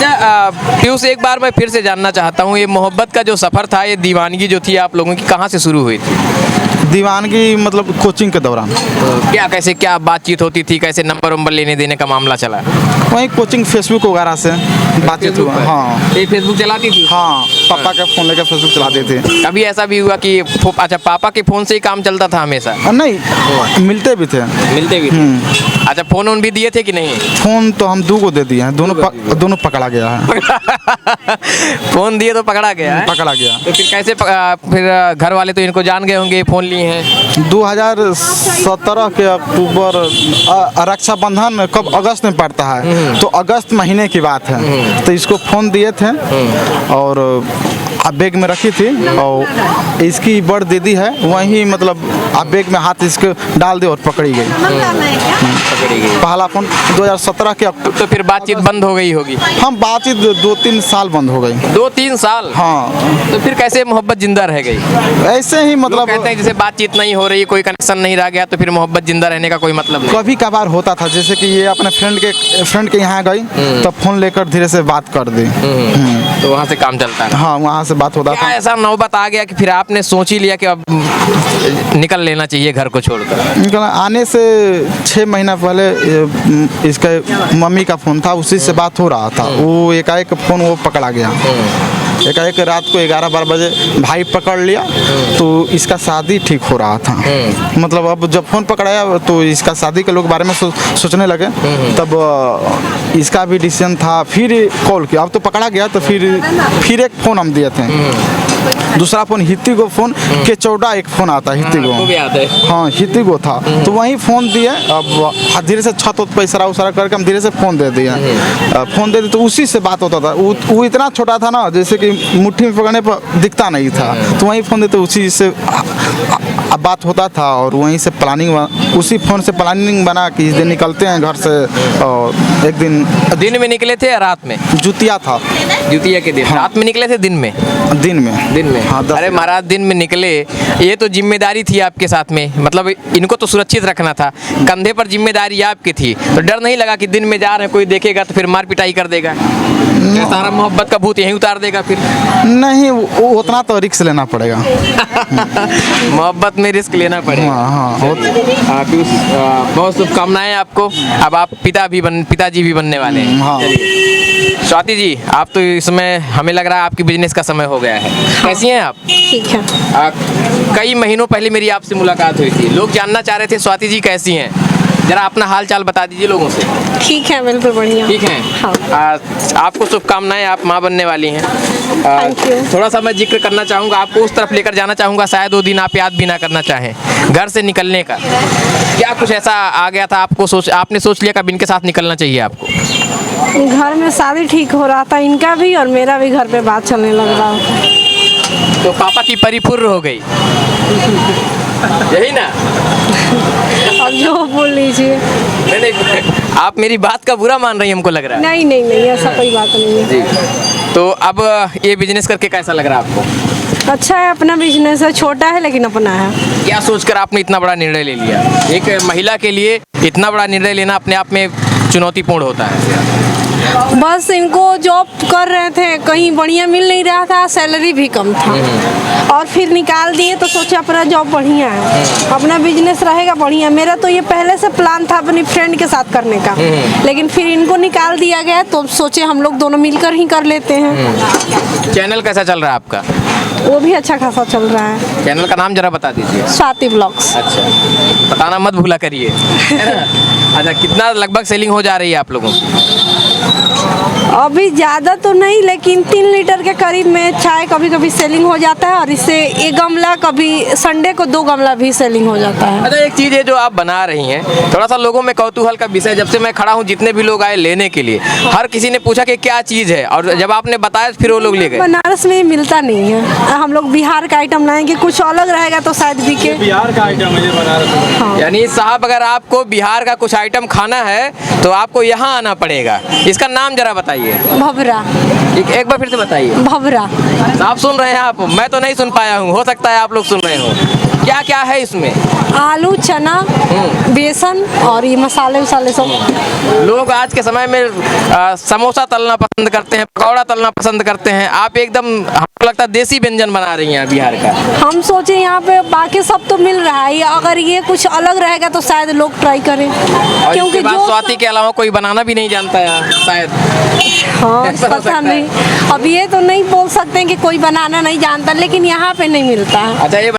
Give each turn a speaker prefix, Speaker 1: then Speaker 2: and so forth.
Speaker 1: अच्छा पीयूष, एक बार मैं फिर से जानना चाहता हूँ, ये मोहब्बत का जो सफ़र था, ये दीवानगी जो थी आप लोगों की, कहाँ से शुरू हुई थी?
Speaker 2: दीवानगी मतलब कोचिंग के दौरान।
Speaker 1: क्या कैसे क्या बातचीत होती थी, कैसे नंबर वंबर लेने देने का मामला चला?
Speaker 2: वहीं कोचिंग फेसबुक वगैरह से बातचीत हुआ। हाँ,
Speaker 1: ये फेसबुक चलाती थी?
Speaker 2: हाँ, पापा का फ़ोन लेकर फेसबुक चलाते थे।
Speaker 1: कभी ऐसा भी हुआ कि अच्छा पापा के फ़ोन से ही काम चलता था हमेशा?
Speaker 2: नहीं, मिलते भी थे।
Speaker 1: मिलते भी थे। अच्छा फ़ोन उन भी दिए थे कि नहीं?
Speaker 2: फ़ोन तो हम 2 को दे दिए हैं, दोनों पकड़ा गया है।
Speaker 1: फ़ोन दिए तो पकड़ा गया है?
Speaker 2: पकड़ा गया।
Speaker 1: तो फिर कैसे फिर घर वाले तो इनको जान गए होंगे फ़ोन लिए हैं?
Speaker 2: 2017 के अक्टूबर, रक्षाबंधन कब अगस्त में पड़ता है, तो अगस्त महीने की बात है। तो इसको फ़ोन दिए थे और बैग में रखी थी, और इसकी बड़ दीदी है वहीं मतलब बैग में हाथ इसके डाल दे और पकड़ी गई। पहला फ़ोन 2017 के
Speaker 1: तो फिर बातचीत बंद हो गई होगी?
Speaker 2: हम बातचीत 2-3 साल बंद हो गई।
Speaker 1: 2-3 साल?
Speaker 2: हाँ।
Speaker 1: तो फिर कैसे मोहब्बत जिंदा रह गई?
Speaker 2: ऐसे ही मतलब
Speaker 1: कहते हैं जैसे बातचीत नहीं हो रही, कोई कनेक्शन नहीं रह गया, तो फिर मोहब्बत जिंदा रहने का कोई मतलब नहीं?
Speaker 2: कभी कभार होता था, जैसे कि ये अपने फ्रेंड के यहाँ गई तब फ़ोन लेकर धीरे से बात कर दी,
Speaker 1: तो वहाँ से काम चलता है?
Speaker 2: हाँ, वहाँ से बात होता
Speaker 1: क्या
Speaker 2: था।
Speaker 1: ऐसा नौबत आ गया कि फिर आपने सोच ही लिया कि अब निकल लेना चाहिए घर को छोड़कर?
Speaker 2: निकल आने से 6 महीना पहले इसका मम्मी का फ़ोन था, उसी से बात हो रहा था। वो एकाएक फ़ोन वो पकड़ा गया। एकाएक रात को 11-12 बजे भाई पकड़ लिया, तो इसका शादी ठीक हो रहा था। मतलब अब जब फ़ोन पकड़ाया तो इसका शादी के लोग बारे में सोचने लगे, तब इसका भी डिसीजन था। फिर कॉल किया, अब तो पकड़ा गया, तो फिर एक फ़ोन हम दिए थे। दूसरा फ़ोन हित्तिगो फ़ोन के 14 एक फ़ोन आता है हित्तिगो। हाँ, हित्तिगो था, तो वहीं फ़ोन दिए। अब धीरे से छत पे इशारा उसारा करके हम धीरे से फ़ोन दे दिए। फ़ोन दे दिए तो उसी से बात होता था। वो इतना छोटा था ना, जैसे कि मुट्ठी में पकड़ने पर दिखता नहीं था, तो वहीं फ़ोन देते उसी से अब बात होता था। और वहीं से उसी फ़ोन से प्लानिंग बना कि इस दिन निकलते हैं घर से। और एक दिन
Speaker 1: में निकले थे या रात में?
Speaker 2: जुतिया था।
Speaker 1: जुतिया के दिन? हाँ। रात में निकले थे? दिन में?
Speaker 2: दिन में।
Speaker 1: हाँ, अरे महाराज दिन में निकले, ये तो जिम्मेदारी थी आपके साथ में, मतलब इनको तो सुरक्षित रखना था, कंधे पर जिम्मेदारी आपकी थी, तो डर नहीं लगा कि दिन में जा रहे हैं, कोई देखेगा तो फिर मार पिटाई कर देगा, सारा मोहब्बत का भूत यहीं उतार देगा फिर?
Speaker 2: नहीं, वो उतना तो रिस्क लेना पड़ेगा।
Speaker 1: मोहब्बत में रिस्क लेना पड़ेगा।
Speaker 2: हाँ।
Speaker 1: बहुत शुभकामनाएं आपको। अब आप पिताजी भी बनने वाले हैं।
Speaker 2: हाँ।
Speaker 1: स्वाति जी, आप तो इसमें हमें लग रहा है आपकी बिजनेस का समय हो गया है। कैसी हैं आप?
Speaker 3: ठीक है।
Speaker 1: कई महीनों पहले मेरी आपसे मुलाकात हुई थी, लोग जानना चाह रहे थे स्वाति जी कैसी हैं, जरा अपना हाल चाल बता दीजिए लोगों से।
Speaker 3: ठीक है, बिल्कुल बढ़िया।
Speaker 1: ठीक है।
Speaker 3: हाँ।
Speaker 1: आपको शुभकामनाएं, आप माँ बनने वाली हैं।
Speaker 3: Thank you.
Speaker 1: थोड़ा सा मैं जिक्र करना चाहूँगा, आपको उस तरफ लेकर जाना चाहूँगा, शायद वो दिन आप याद भी ना करना चाहें, घर से निकलने का। क्या कुछ ऐसा आ गया था आपने सोच लिया कब इनके साथ निकलना चाहिए आपको?
Speaker 3: घर में शादी ठीक हो रहा था, इनका भी और मेरा भी घर पे बात चलने लग रहा था,
Speaker 1: तो पापा की परिपूर्ण हो गई, यही ना?
Speaker 3: अब जो बोल लीजिए।
Speaker 1: नहीं, आप मेरी बात का बुरा मान रही हैं, हमको लग रहा है।
Speaker 3: नहीं, ऐसा कोई बात नहीं है।
Speaker 1: तो अब ये बिजनेस करके कैसा लग रहा है आपको?
Speaker 3: अच्छा है, अपना बिजनेस है, छोटा है लेकिन अपना है।
Speaker 1: क्या सोचकर आपने इतना बड़ा निर्णय ले लिया? एक महिला के लिए इतना बड़ा निर्णय लेना अपने आप में चुनौतीपूर्ण होता है।
Speaker 3: बस इनको जॉब कर रहे थे, कहीं बढ़िया मिल नहीं रहा था, सैलरी भी कम था, और फिर निकाल दिए, तो सोचा अपना जॉब बढ़िया है, अपना बिजनेस रहेगा बढ़िया। मेरा तो ये पहले से प्लान था अपनी फ्रेंड के साथ करने का, लेकिन फिर इनको निकाल दिया गया, तो सोचे हम लोग दोनों मिलकर ही कर लेते हैं।
Speaker 1: चैनल कैसा चल रहा है आपका?
Speaker 3: वो भी अच्छा खासा चल रहा है।
Speaker 1: चैनल का नाम जरा बता दीजिए।
Speaker 3: स्वाति ब्लॉग्स।
Speaker 1: अच्छा, बताना मत भूला करिए। अच्छा, कितना लगभग सेलिंग हो जा रही है आप लोगों की?
Speaker 3: अभी ज़्यादा तो नहीं, लेकिन 3 लीटर के करीब में चाय कभी कभी सेलिंग हो जाता है, और इससे 1 गमला, कभी संडे को 2 गमला भी सेलिंग हो जाता है।
Speaker 1: अच्छा, एक चीज़ है जो आप बना रही हैं, थोड़ा सा लोगों में कौतूहल का विषय, जब से मैं खड़ा हूँ जितने भी लोग आए लेने के लिए, हर किसी ने पूछा कि क्या चीज़ है, और जब आपने बताया फिर वो लोग ले गए।
Speaker 3: बनारस में मिलता नहीं है, हम लोग बिहार का आइटम लाएंगे, कुछ अलग रहेगा तो शायद बिके।
Speaker 4: बिहार का आइटम है ये बनारस में।
Speaker 3: हाँ।
Speaker 1: यानी साहब, अगर आपको बिहार का कुछ आइटम खाना है तो आपको यहाँ आना पड़ेगा। इसका नाम जरा बताइए।
Speaker 3: भवरा।
Speaker 1: एक बार फिर से बताइए।
Speaker 3: भवरा।
Speaker 1: आप सुन रहे हैं? आप, मैं तो नहीं सुन पाया हूँ, हो सकता है आप लोग सुन रहे हो। क्या क्या है इसमें?
Speaker 3: आलू, चना, बेसन और ये मसाले वसाले सब।
Speaker 1: लोग आज के समय में समोसा तलना पसंद करते हैं, पकौड़ा तलना पसंद करते हैं। आप एकदम हमको लगता है देसी व्यंजन बना रही हैं बिहार का।
Speaker 3: हम सोचे यहाँ पे बाकी सब तो मिल रहा है, अगर ये कुछ अलग रहेगा तो शायद लोग ट्राई करें,
Speaker 1: और
Speaker 3: क्योंकि
Speaker 1: इसके बाद
Speaker 3: जो
Speaker 1: स्वाति के अलावा कोई बनाना भी नहीं जानता है शायद।
Speaker 3: हाँ
Speaker 1: ऐसा हो सकता
Speaker 3: पता
Speaker 1: है।
Speaker 3: नहीं, अब ये तो नहीं बोल सकते हैं कि कोई बनाना नहीं जानता, लेकिन यहाँ पे नहीं मिलता है।
Speaker 1: अच्छा ये